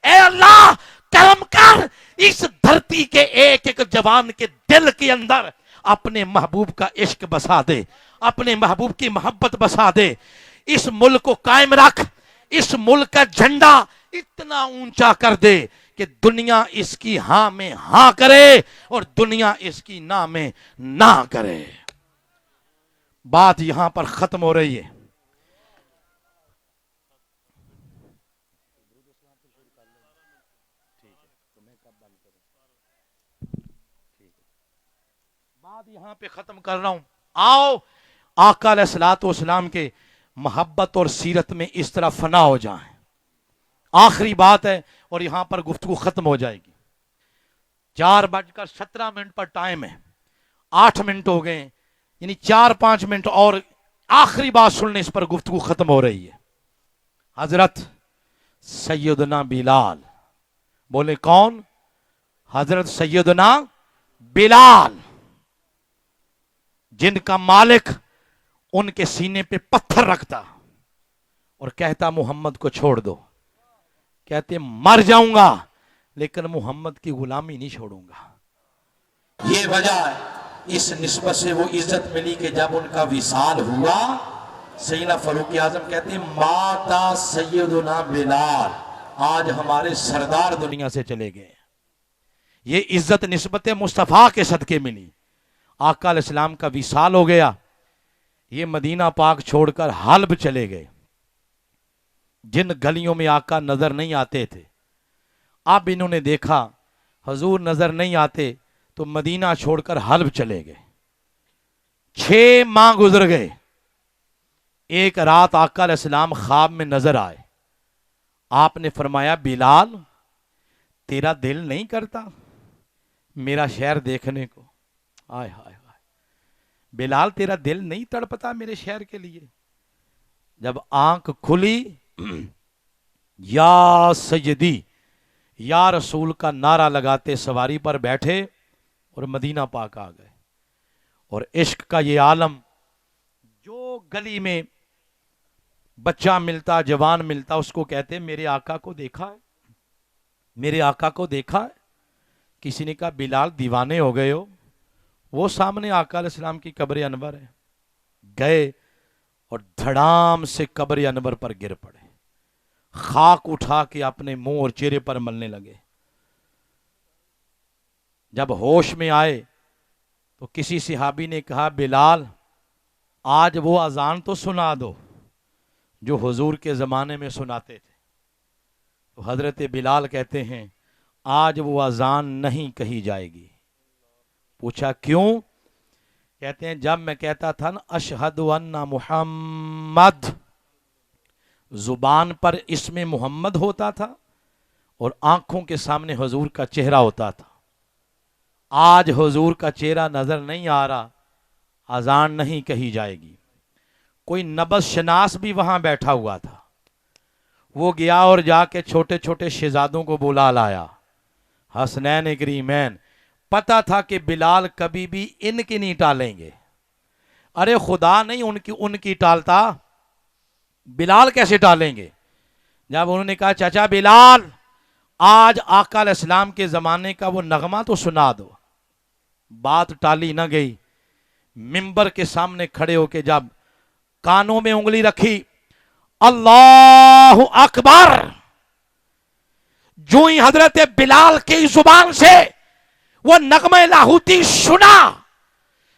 اے اللہ کرم کر، اس دھرتی کے ایک ایک جوان کے دل کے اندر اپنے محبوب کا عشق بسا دے، اپنے محبوب کی محبت بسا دے۔ اس ملک کو قائم رکھ، اس ملک کا جھنڈا اتنا اونچا کر دے کہ دنیا اس کی ہاں میں ہاں کرے اور دنیا اس کی نہ میں نہ کرے۔ بات یہاں پر ختم ہو رہی ہے۔ بات یہاں پہ ختم کر رہا ہوں۔ آؤ آقا علیہ الصلوۃ والسلام کے محبت اور سیرت میں اس طرح فنا ہو جائیں۔ آخری بات ہے اور یہاں پر گفتگو ختم ہو جائے گی۔ 4:17 پر ٹائم ہے، 8 منٹ ہو گئے، یعنی 4-5 منٹ اور آخری بات سننے، اس پر گفتگو ختم ہو رہی ہے۔ حضرت سیدنا بلال، بولے کون؟ حضرت سیدنا بلال، جن کا مالک ان کے سینے پہ پتھر رکھتا اور کہتا محمد کو چھوڑ دو، کہتے مر جاؤں گا لیکن محمد کی غلامی نہیں چھوڑوں گا۔ یہ وجہ ہے، اس نسبت سے وہ عزت ملی کہ جب ان کا وصال ہوا، سیدنا فاروق اعظم کہتے ہیں ماتا سیدنا بلال، آج ہمارے سردار دنیا سے چلے گئے۔ یہ عزت نسبت مصطفیٰ کے صدقے ملی۔ آقا علیہ السلام کا وصال ہو گیا، یہ مدینہ پاک چھوڑ کر حلب چلے گئے۔ جن گلیوں میں آقا نظر نہیں آتے تھے، اب انہوں نے دیکھا حضور نظر نہیں آتے تو مدینہ چھوڑ کر حلب چلے گئے۔ 6 ماہ گزر گئے۔ ایک رات آقا علیہ السلام خواب میں نظر آئے۔ آپ نے فرمایا بلال تیرا دل نہیں کرتا میرا شہر دیکھنے کو؟ آئے ہائے ہائے، بلال تیرا دل نہیں تڑپتا میرے شہر کے لیے؟ جب آنکھ کھلی، یا سیدی یا رسول کا نعرہ لگاتے سواری پر بیٹھے اور مدینہ پاک آ گئے۔ اور عشق کا یہ عالم، جو گلی میں بچہ ملتا، جوان ملتا، اس کو کہتے میرے آقا کو دیکھا ہے، میرے آقا کو دیکھا ہے۔ کسی نے کہا بلال دیوانے ہو گئے ہو، وہ سامنے آقا علیہ السلام کی قبر انور ہے۔ گئے اور دھڑام سے قبر انور پر گر پڑے۔ खाक उठा के अपने मुंह और चेहरे पर मलने लगे। जब होश में आए तो किसी सहाबी ने कहा, बिलाल आज वो अजान तो सुना दो जो हुजूर के ज़माने में सुनाते थे। तो हज़रत बिलाल कहते हैं, आज वो अजान नहीं कही जाएगी। पूछा क्यों? कहते हैं, जब मैं कहता था ना अशहदु अन्ना मुहम्मद, जुबान पर इसमें मोहम्मद होता था और आंखों के सामने हुजूर का चेहरा होता था। आज हुजूर का चेहरा नजर नहीं आ रहा, अजान नहीं कही जाएगी। कोई नबज शनास भी वहां बैठा हुआ था, वो गया और जाके छोटे छोटे शहजादों को बुला लाया, हसनैन करीमैन। पता था कि बिलाल कभी भी इनकी नहीं टालेंगे। अरे खुदा नहीं उनकी टालता, बिलाल कैसे टालेंगे? जब उन्होंने कहा, चाचा बिलाल आज आका अलैहिस्सलाम के ज़माने का वो नगमा तो सुना दो, बात टाली न गई। मिंबर के सामने खड़े होके जब कानों में उंगली रखी, अल्लाहु अकबर, जो ही हजरत बिलाल की जुबान से वो नगमा लाहूती सुना,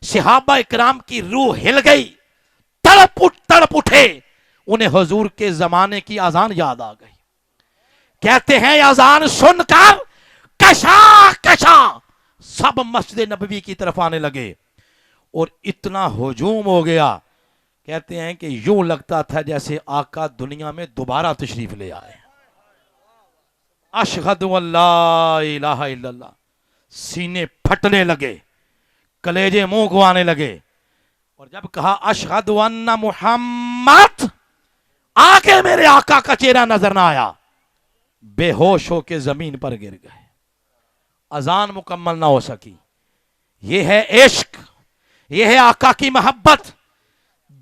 सहाबा इकराम की रूह हिल गई, तड़प उठे। उन्हें हुजूर के जमाने की अजान याद आ गई। कहते हैं अजान सुनकर कशा कशा सब मस्जिद नबवी की तरफ आने लगे और इतना हुजूम हो गया, कहते हैं कि यूं लगता था जैसे आका दुनिया में दोबारा तशरीफ ले आए। अशहदु अल्ला इलाहा इल्लल्लाह, सीने फटने लगे, कलेजे मुंह को आने लगे। और जब कहा अशहदु अन्ना मुहम्मद, आगे मेरे आका का चेहरा नजर ना आया, बेहोश होके जमीन पर गिर गए। अजान मुकम्मल ना हो सकी। यह है इश्क, यह है आका की मोहब्बत।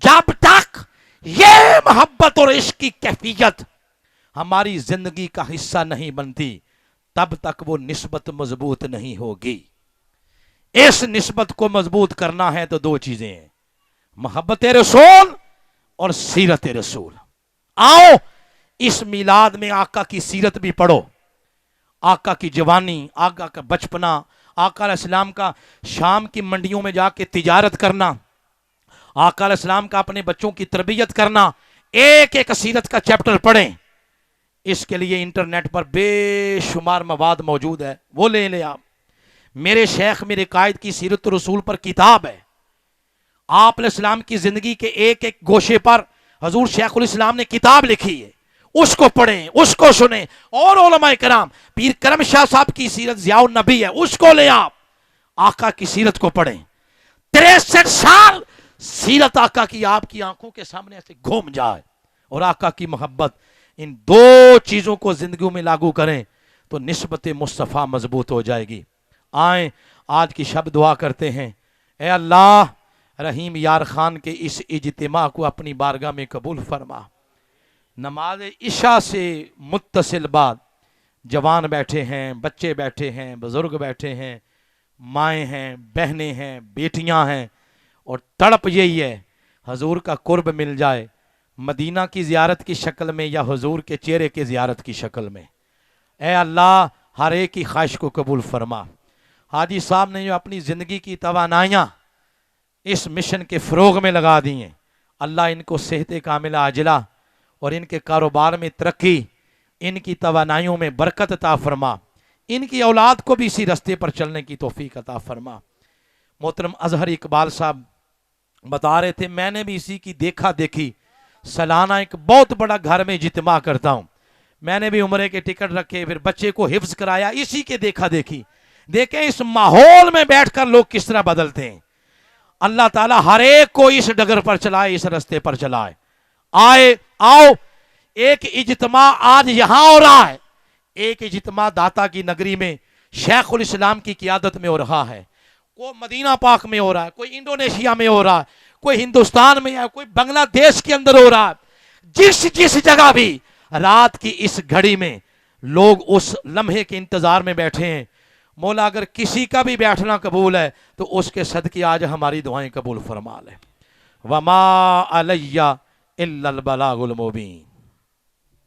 जब तक ये मोहब्बत और इश्क की कैफियत हमारी जिंदगी का हिस्सा नहीं बनती, तब तक वो निस्बत मजबूत नहीं होगी। इस निस्बत को मजबूत करना है तो दो चीजें हैं, मोहब्बत रसूल और सीरत रसूल। आओ इस मिलाद में आका की सीरत भी पढ़ो, आका की जवानी, आका का बचपना, आका अलैहिस्सलाम का शाम की मंडियों में जाके तिजारत करना, आका अलैहिस्सलाम का अपने बच्चों की तरबियत करना। एक एक सीरत का चैप्टर पढ़ें। इसके लिए इंटरनेट पर बेशुमार मवाद मौजूद है, वो ले लें आप। मेरे शेख मेरे कायद की सीरत रसूल पर किताब है। आप अलैहिस्सलाम की जिंदगी के एक एक गोशे पर हजूर शेखुल इस्लाम ने किताब लिखी है, उसको पढ़ें, उसको सुने। और उलमा इकराम, पीर करम शाह साहब की सीरत ज़ियाउन नबी है, उसको ले आप, आका की सीरत को पढ़ें। 63 साल सीरत आका की आपकी आंखों के सामने ऐसे घूम जाए और आका की मोहब्बत, इन दो चीजों को जिंदगी में लागू करें तो निस्बत मुस्तफ़ा मजबूत हो जाएगी। आए आज की शब दुआ करते हैं, ए अल्लाह रहीम यार खान के इस इज्तिमा को अपनी बारगाह में कबूल फरमा। नमाज इशा से मुत्तसिल बाद जवान बैठे हैं, बच्चे बैठे हैं, बुजुर्ग बैठे हैं, माएँ हैं, बहनें हैं, बेटियां हैं, और तड़प यही है हजूर का कुर्ब मिल जाए, मदीना की ज़ियारत की शक्ल में या हुजूर के चेहरे की ज़ियारत की शक्ल में। ए अल्लाह हर एक की ख्वाहिश को कबूल फरमा। हाजी साहब ने जो अपनी ज़िंदगी की तवानाइयाँ इस मिशन के फ़रोग में लगा दी हैं, अल्लाह इनको सेहत कामिला आजिला और इनके कारोबार में तरक्की, इनकी तवानाइयों में बरकत अता फरमा, इनकी औलाद को भी इसी रास्ते पर चलने की तौफीक अता फरमा। मोहतरम अजहर इकबाल साहब बता रहे थे, मैंने भी इसी की देखा देखी सालाना एक बहुत बड़ा घर में इज्तिमा करता हूँ। मैंने भी उम्रे के टिकट रखे, फिर बच्चे को हिफ्ज कराया, इसी के देखा देखी। देखें इस माहौल में बैठकर लोग किस तरह बदलते हैं। अल्लाह ताला हर एक को इस डगर पर चलाए, इस रास्ते पर चलाए। आए आओ, एक इज्तिमा आज यहां हो रहा है, एक इज्तिमा दाता की नगरी में शेखुल इस्लाम की क़ियादत में हो रहा है, कोई मदीना पाक में हो रहा है, कोई इंडोनेशिया में हो रहा है, कोई हिंदुस्तान में है, कोई बांग्लादेश के अंदर हो रहा है। जिस जिस जगह भी रात की इस घड़ी में लोग उस लम्हे के इंतजार में बैठे हैं, मौला अगर किसी का भी बैठना कबूल है तो उसके सदके आज हमारी दुआएं कबूल फरमा ले। वमा अलैया इल्लल बलागुल मुबीन।